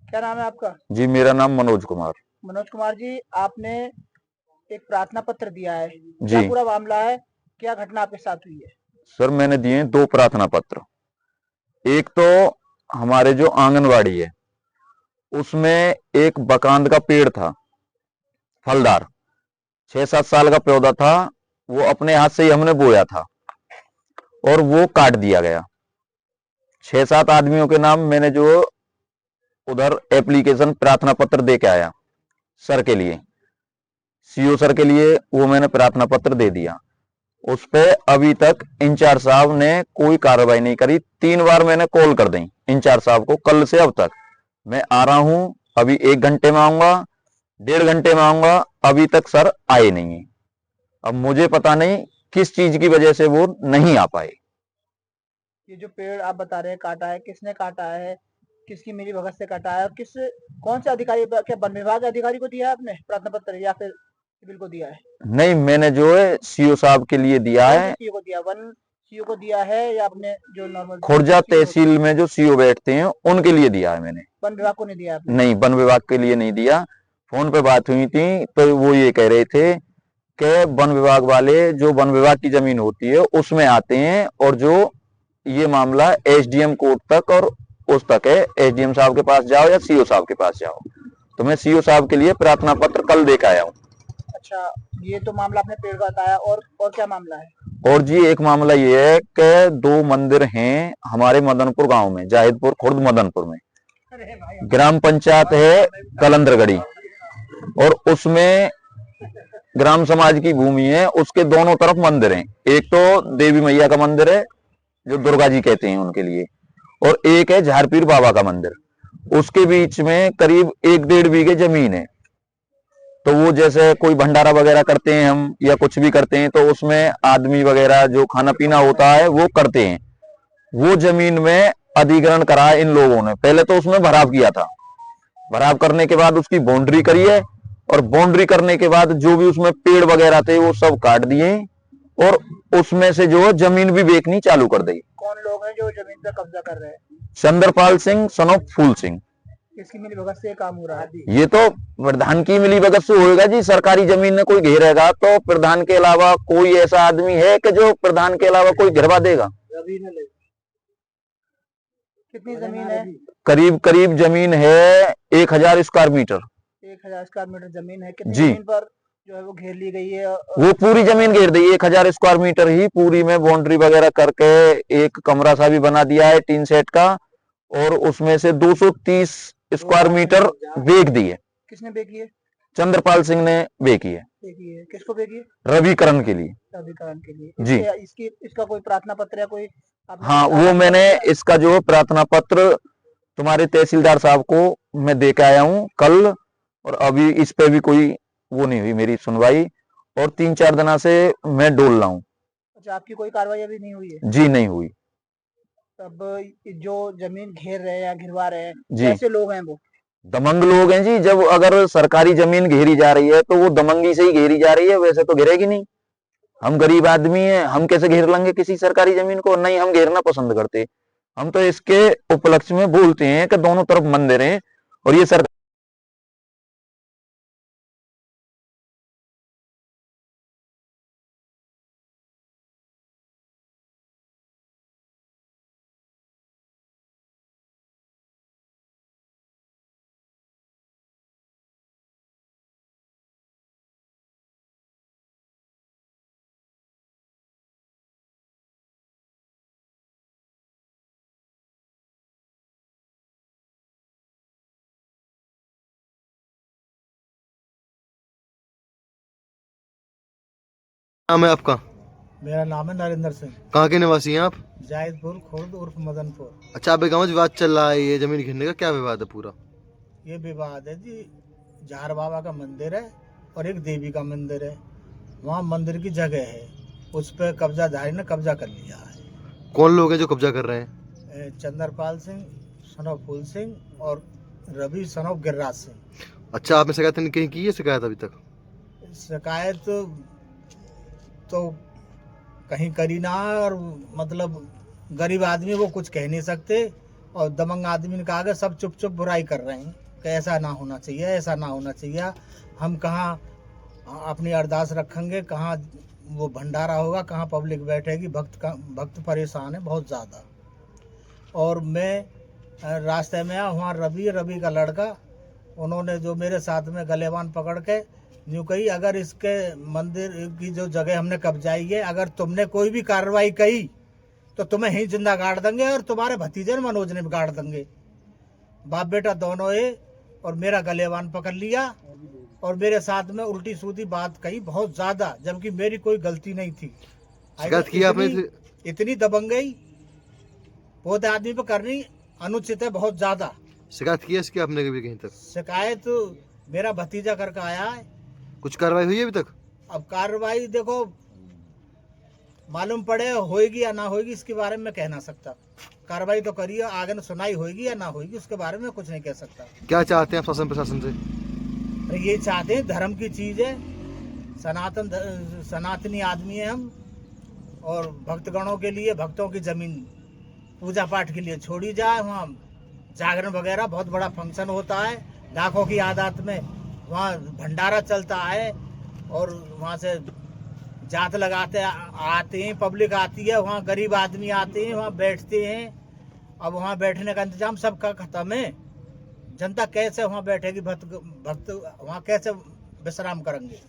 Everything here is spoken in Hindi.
क्या नाम है आपका? जी, मेरा नाम मनोज कुमार। मनोज कुमार जी, आपने एक प्रार्थना पत्र दिया है। क्या जी पूरा मामला है? क्या घटना आपके साथ हुई है? सर, मैंने दिए हैं 2 प्रार्थना पत्र। एक तो हमारे जो आंगनवाड़ी है उसमें एक बकांद का पेड़ था, फलदार, 6-7 साल का पौधा था। वो अपने हाथ से ही हमने बोया था और वो काट दिया गया। 6-7 आदमियों के नाम मैंने जो उधर एप्लीकेशन प्रार्थना पत्र दे के आया सर के लिए, सीओ सर के लिए, वो मैंने प्रार्थना पत्र दे दिया। उस पे अभी तक इंचार्ज साहब ने कोई कार्रवाई नहीं करी। 3 बार मैंने कॉल कर दी इंचार्ज साहब को, कल से अब तक। मैं आ रहा हूं, अभी 1 घंटे में आऊंगा, 1.5 घंटे में आऊंगा, अभी तक सर आए नहीं है। अब मुझे पता नहीं किस चीज की वजह से वो नहीं आ पाए। ये जो पेड़ आप बता रहे हैं काटा है, किसने काटा है? किसकी मिलीभगत से काटा है? और कौन से अधिकारी, क्या वन विभाग के अधिकारी को दिया है आपने प्रार्थना पत्र, या फिर सिविल को दिया है? नहीं, मैंने जो है सीओ साहब के लिए दिया कौन से है। सीओ को दिया? वन सीओ को दिया है या अपने जो नॉर्मल खुर्जा सीओ होते हैं? तहसील में जो सीओ बैठते हैं उनके लिए दिया है मैंने। वन विभाग को नहीं दिया आपने? नहीं, वन विभाग के लिए नहीं दिया। फोन पे बात हुई थी तो वो ये कह रहे थे कि वन विभाग वाले, जो वन विभाग की जमीन होती है उसमें आते हैं, और जो ये मामला एसडीएम कोर्ट तक और उस तक है, एसडीएम साहब के पास जाओ या सीओ साहब के पास जाओ। तो मैं सीओ साहब के लिए प्रार्थना पत्र कल दे के आया हूँ। अच्छा, ये तो मामला आपने पेड़ का बताया, और क्या मामला है? और जी, एक मामला ये है कि 2 मंदिर हैं हमारे मदनपुर गांव में, जाहिदपुर खुर्द मदनपुर में। ग्राम पंचायत है कलंदरगढ़ी, और उसमें ग्राम समाज की भूमि है, उसके दोनों तरफ मंदिर हैं। एक तो देवी मैया का मंदिर है, जो दुर्गा जी कहते हैं उनके लिए, और एक है झारपीर बाबा का मंदिर। उसके बीच में करीब 1-1.5 बीघे जमीन है। तो वो जैसे कोई भंडारा वगैरह करते हैं हम, या कुछ भी करते हैं, तो उसमें आदमी वगैरह जो खाना पीना होता है वो करते हैं। वो जमीन में अधिग्रहण करा इन लोगों ने। पहले तो उसमें भराव किया था, भराव करने के बाद उसकी बाउंड्री करी है, और बाउंड्री करने के बाद जो भी उसमें पेड़ वगैरह थे वो सब काट दिए, और उसमें से जो जमीन भी बेचनी चालू कर दी। कौन लोग हैं जो जमीन पर कब्जा कर रहे हैं? चंद्रपाल सिंह सन ऑफ फूल सिंह। किसकी मिलीभगत से ये काम हो रहा है? ये तो प्रधान की मिलीभगत से होएगा जी। सरकारी जमीन में कोई घेरेगा तो प्रधान के अलावा कोई ऐसा आदमी है कि जो प्रधान के अलावा कोई घेरवा देगा? कितनी जमीन है? करीब करीब जमीन है 1000 स्क्वायर मीटर। 1000 स्क्वायर मीटर जमीन है। कितनी जी, जमीन पर जो है वो घेर ली गई है? वो पूरी जमीन घेर दी, 1000 स्क्वायर मीटर ही पूरी में बाउंड्री वगैरह करके एक कमरा सा भी बना दिया है टीन सेट का, और उसमें से 230 स्क्वायर मीटर बेच दी है। किसने बेची है? चंद्रपाल सिंह ने बेची है। बेची है, किसको बेची है? रविकरण के लिए। प्राधिकरण के लिए। जी इसका कोई प्रार्थना पत्र या कोई आपने हाँ, वो दावा मैंने किया? इसका जो प्रार्थना पत्र तुम्हारे तहसीलदार साहब को मैं दे के आया हूँ कल, और अभी इस पे भी कोई वो नहीं हुई मेरी सुनवाई, और 3-4 दिना से मैं डोल रहा हूँ। अच्छा, आपकी कोई कार्रवाई अभी नहीं हुई है? जी, नहीं हुई। तब जो जमीन घेर रहे हैं या घिरवा रहे हैं, जी, कैसे लोग हैं वो? दमंग लोग हैं जी। जब अगर सरकारी जमीन घेरी जा रही है तो वो दमंगी से ही घेरी जा रही है, वैसे तो घेरेगी नहीं। हम गरीब आदमी हैं, हम कैसे घेर लेंगे किसी सरकारी जमीन को? नहीं, हम घेरना पसंद करते। हम तो इसके उपलक्ष्य में बोलते हैं कि दोनों तरफ मंदिर हैं, और ये सरकार। नाम है आपका? मेरा नाम है नरेंद्र सिंह। कहाँ के निवासी हैं आप? जायदपुर खुर्द उर्फ मदनपुर। अच्छा, आपके गाँव में विवाद चल रहा है, ये जमीन घेरने का क्या विवाद है पूरा? ये विवाद है जी, जहर बाबा का मंदिर है और एक देवी का मंदिर है। वहाँ मंदिर की जगह है, उस पर कब्जाधारी ने कब्जा कर लिया है। कौन लोग हैं जो कब्जा कर रहे हैं? चंद्रपाल सिंह सन ऑफ फूल सिंह और रवि सन ऑफ गिरिराज सिंह। अच्छा, आपने शिकायत नहीं कहीं की है शिकायत अभी तक? शिकायत तो कहीं करी ना है, और मतलब गरीब आदमी वो कुछ कह नहीं सकते, और दबंग आदमी ने कहा कि सब चुप चुप बुराई कर रहे हैं कि ऐसा ना होना चाहिए, ऐसा ना होना चाहिए। हम कहाँ अपनी अरदास रखेंगे, कहाँ वो भंडारा होगा, कहाँ पब्लिक बैठेगी। भक्त परेशान है बहुत ज़्यादा। और मैं रास्ते में आया, वहाँ रवि का लड़का, उन्होंने जो मेरे साथ में गलेबान पकड़ के यूँ कही, अगर इसके मंदिर की जो जगह हमने कब्जाई है, अगर तुमने कोई भी कार्रवाई कही तो तुम्हें ही जिंदा गाड़ देंगे और तुम्हारे भतीजे मनोज ने भी गाड़ देंगे। बाप बेटा दोनों है। और मेरा गलेबान पकड़ लिया और मेरे साथ में उल्टी सीधी बात कही बहुत ज़्यादा, जबकि मेरी कोई गलती नहीं थी। शिकायत की आपने? इतनी दबंगई बहुत आदमी पर करनी अनुचित है, बहुत ज़्यादा। शिकायत की है इसकी आपने कभी कहीं तक? शिकायत मेरा भतीजा करके आया है। कुछ कार्रवाई हुई है अभी तक? अब कार्रवाई देखो मालूम पड़े होएगी या ना होएगी, इसके बारे में कह ना सकता। कार्रवाई तो करिए, आगे न सुनाई होएगी या ना होएगी, उसके बारे में कुछ नहीं कह सकता। क्या चाहते हैं आप शासन प्रशासन से? अरे ये चाहते हैं, धर्म की चीज़ है, सनातनी आदमी है हम। और भक्तगणों के लिए, भक्तों की ज़मीन पूजा पाठ के लिए छोड़ी जाए। वहाँ जागरण वगैरह बहुत बड़ा फंक्शन होता है, लाखों की आदात में वहाँ भंडारा चलता है। और वहाँ से जात लगाते आते हैं, पब्लिक आती है, वहाँ गरीब आदमी आते हैं, वहाँ बैठते हैं। अब वहाँ बैठने का इंतजाम सबका खत्म है। जनता कैसे वहाँ बैठेगी? भक्त वहाँ कैसे विश्राम करेंगे?